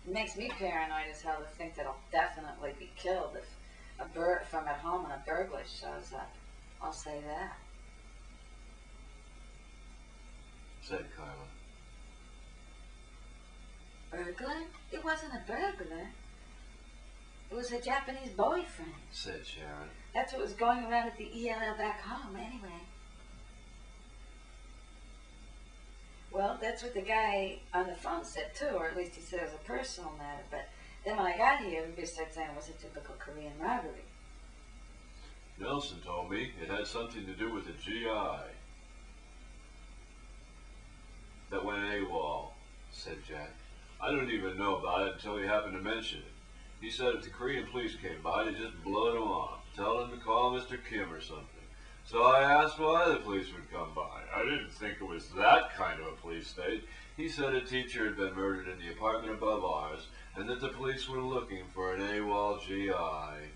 It makes me paranoid as hell to think that I'll definitely be killed if I'm at home and a burglar shows up. I'll say that. Said Carla. Burglar? It wasn't a burglar. It was her Japanese boyfriend. Said Sharon. That's what was going around at the ELL back home, anyway. Well, that's what the guy on the phone said, too, or at least he said it was a personal matter. But then when I got here, everybody started saying it was a typical Korean robbery. Nelson told me it had something to do with a GI that went AWOL, said Jack. I didn't even know about it until he happened to mention it. He said if the Korean police came by, they'd just blow him off, tell him to call Mr. Kim or something. So I asked why the police would come by. I didn't think it was that kind of a police state. He said a teacher had been murdered in the apartment above ours, and that the police were looking for an AWOL GI.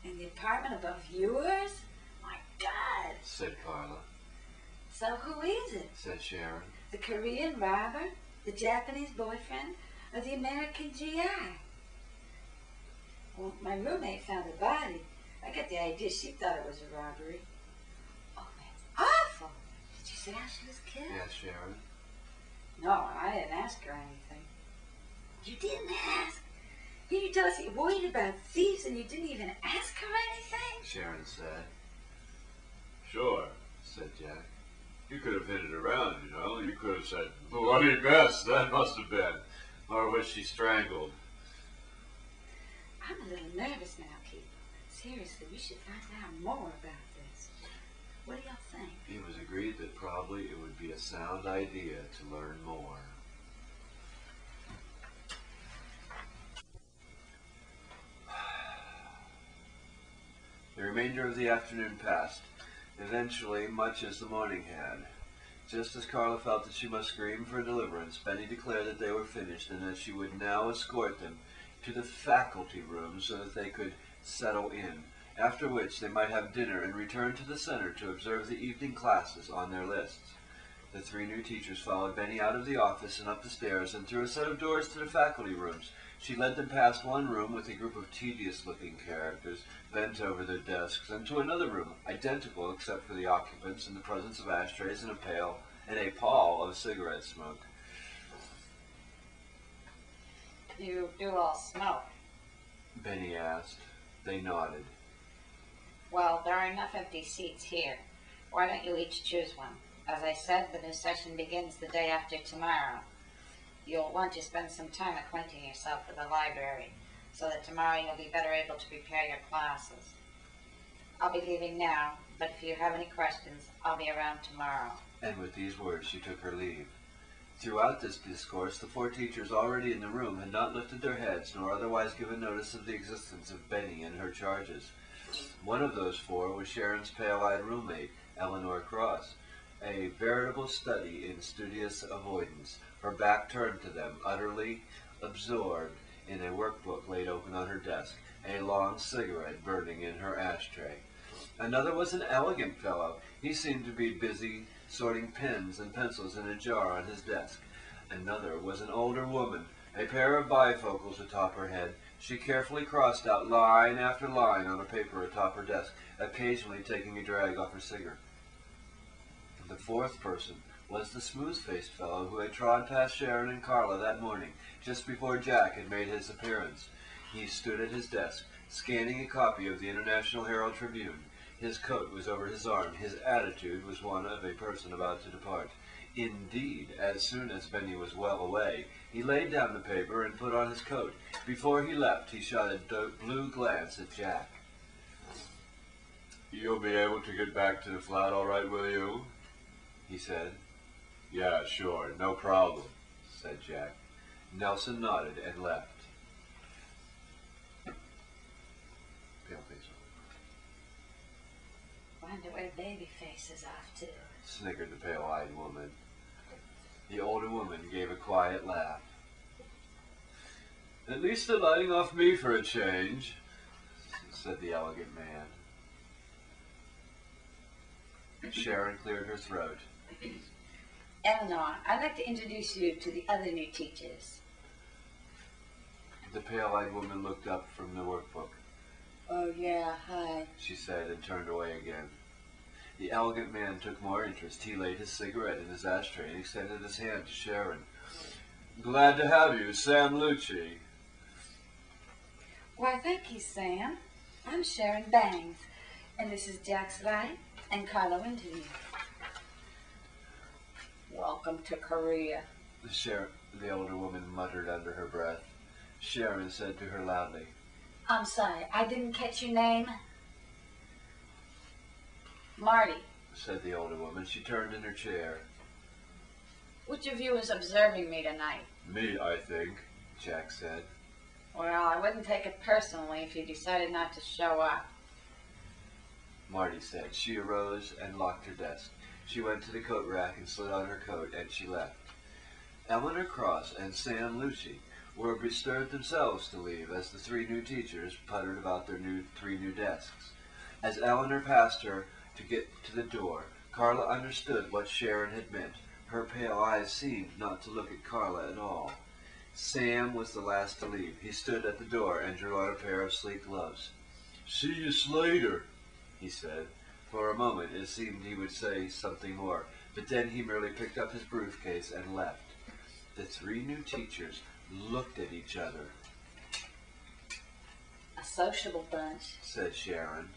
In the apartment above yours? My God! Said Carla. So who is it? Said Sharon. The Korean robber? The Japanese boyfriend? Or the American GI? Well, my roommate found the body. I get the idea she thought it was a robbery. Oh, that's awful! Did you say how she was killed? Yes, Sharon. No, I didn't ask her anything. You didn't ask? You tell us you're worried about thieves and you didn't even ask her anything? Sharon said. Sure, said Jack. You could have hit it around, you know. You could have said, bloody mess, that must have been. Or was she strangled? I'm a little nervous now, Keith. Seriously, we should find out more about this. What do y'all think? It was agreed that probably it would be a sound idea to learn more. The remainder of the afternoon passed, eventually much as the morning had. Just as Carla felt that she must scream for deliverance, Benny declared that they were finished and that she would now escort them to the faculty room so that they could settle in, after which they might have dinner and return to the center to observe the evening classes on their lists. The three new teachers followed Benny out of the office and up the stairs and through a set of doors to the faculty rooms. She led them past one room with a group of tedious-looking characters bent over their desks, and to another room, identical except for the occupants and the presence of ashtrays and a pall of cigarette smoke. You do all smoke. Benny asked. They nodded. Well, there are enough empty seats here. Why don't you each choose one? As I said, the new session begins the day after tomorrow. You'll want to spend some time acquainting yourself with the library, so that tomorrow you'll be better able to prepare your classes. I'll be leaving now, but if you have any questions, I'll be around tomorrow. And with these words, she took her leave. Throughout this discourse, the four teachers already in the room had not lifted their heads, nor otherwise given notice of the existence of Benny and her charges. One of those four was Sharon's pale-eyed roommate, Eleanor Cross, a veritable study in studious avoidance, her back turned to them, utterly absorbed in a workbook laid open on her desk, a long cigarette burning in her ashtray. Another was an elegant fellow. He seemed to be busy sorting pens and pencils in a jar on his desk. Another was an older woman, a pair of bifocals atop her head. She carefully crossed out line after line on a paper atop her desk, occasionally taking a drag off her cigarette. The fourth person was the smooth-faced fellow who had trod past Sharon and Carla that morning, just before Jack had made his appearance. He stood at his desk, scanning a copy of the International Herald Tribune. His coat was over his arm. His attitude was one of a person about to depart. Indeed, as soon as Benny was well away, he laid down the paper and put on his coat. Before he left, he shot a blue glance at Jack. "You'll be able to get back to the flat all right, will you?" he said. "Yeah, sure, no problem," said Jack. Nelson nodded and left. Paleface. Wonder where Babyface is off to. Snickered the pale-eyed woman. The older woman gave a quiet laugh. "At least they're lighting off me for a change," said the elegant man. Sharon cleared her throat. Eleanor, I'd like to introduce you to the other new teachers. The pale-eyed woman looked up from the workbook. Oh, yeah, hi. She said and turned away again. The elegant man took more interest. He laid his cigarette in his ashtray and extended his hand to Sharon. Glad to have you, Sam Lucci. Why, thank you, Sam. I'm Sharon Bangs, and this is Jax Light and Carla Winterview. Welcome to Korea. The older woman muttered under her breath. Sharon said to her loudly, I'm sorry, I didn't catch your name. Marty, said the older woman. She turned in her chair. Which of you is observing me tonight? Me, I think, Jack said. Well, I wouldn't take it personally if you decided not to show up. Marty said. She arose and locked her desk. She went to the coat rack and slid on her coat, and she left. Eleanor Cross and Sam Lucci were bestirred themselves to leave as the three new teachers puttered about their three new desks. As Eleanor passed her to get to the door, Carla understood what Sharon had meant. Her pale eyes seemed not to look at Carla at all. Sam was the last to leave. He stood at the door and drew on a pair of sleek gloves. See you later, he said. For a moment it seemed he would say something more, but then he merely picked up his briefcase and left. The three new teachers looked at each other. A sociable bunch, said Sharon.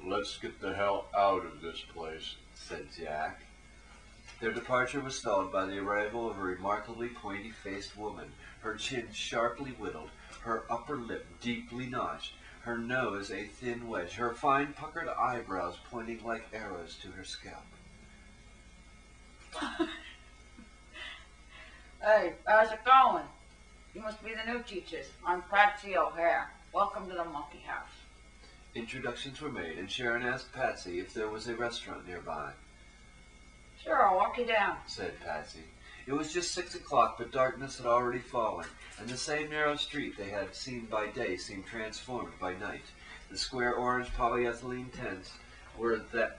Let's get the hell out of this place, said Jack. Their departure was stalled by the arrival of a remarkably pointy-faced woman, her chin sharply whittled, her upper lip deeply notched, her nose a thin wedge, her fine puckered eyebrows pointing like arrows to her scalp. Hey, how's it going? You must be the new teachers. I'm Patsy O'Hare. Welcome to the Monkey House. Introductions were made, and Sharon asked Patsy if there was a restaurant nearby. Sure, I'll walk you down, said Patsy. It was just 6 o'clock, but darkness had already fallen, and the same narrow street they had seen by day seemed transformed by night. The square orange polyethylene tents that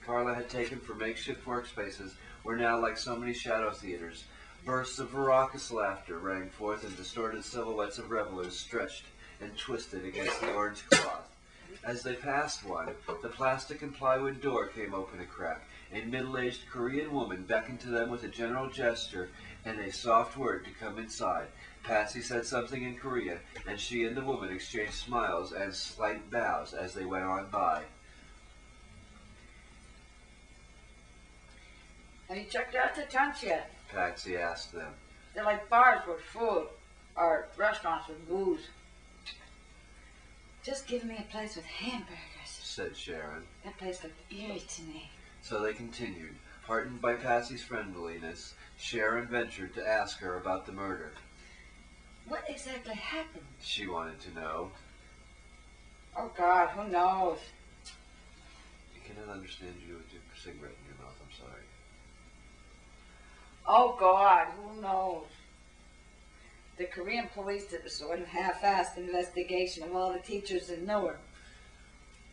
Carla had taken for makeshift workspaces were now like so many shadow theaters. Bursts of raucous laughter rang forth, and distorted silhouettes of revelers stretched and twisted against the orange cloth. As they passed one, the plastic and plywood door came open a crack. A middle-aged Korean woman beckoned to them with a general gesture and a soft word to come inside. Patsy said something in Korean, and she and the woman exchanged smiles and slight bows as they went on by. Have you checked out the tents yet? Patsy asked them. They're like bars with food, or restaurants with booze. Just give me a place with hamburgers, said Sharon. That place looked eerie to me. So they continued. Heartened by Patsy's friendliness, Sharon ventured to ask her about the murder. What exactly happened? She wanted to know. Oh, God, who knows? I cannot understand you with a cigarette in your mouth. I'm sorry. Oh, God, who knows? The Korean police did a sort of half-assed investigation of all the teachers in Newark.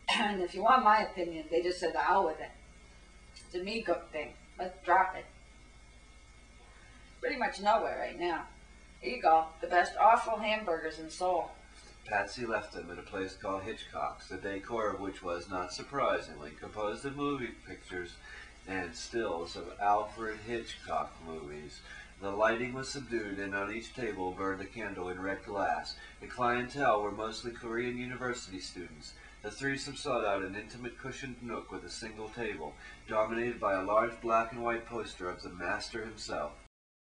And if you want my opinion, they just said, the hell with it. It's an ego thing. Let's drop it. Pretty much nowhere right now. Here you go. The best awful hamburgers in Seoul. Patsy left them at a place called Hitchcock's, the decor of which was, not surprisingly, composed of movie pictures and stills of Alfred Hitchcock movies. The lighting was subdued, and on each table burned a candle in red glass. The clientele were mostly Korean university students. The threesome sought out an intimate cushioned nook with a single table, dominated by a large black and white poster of the master himself.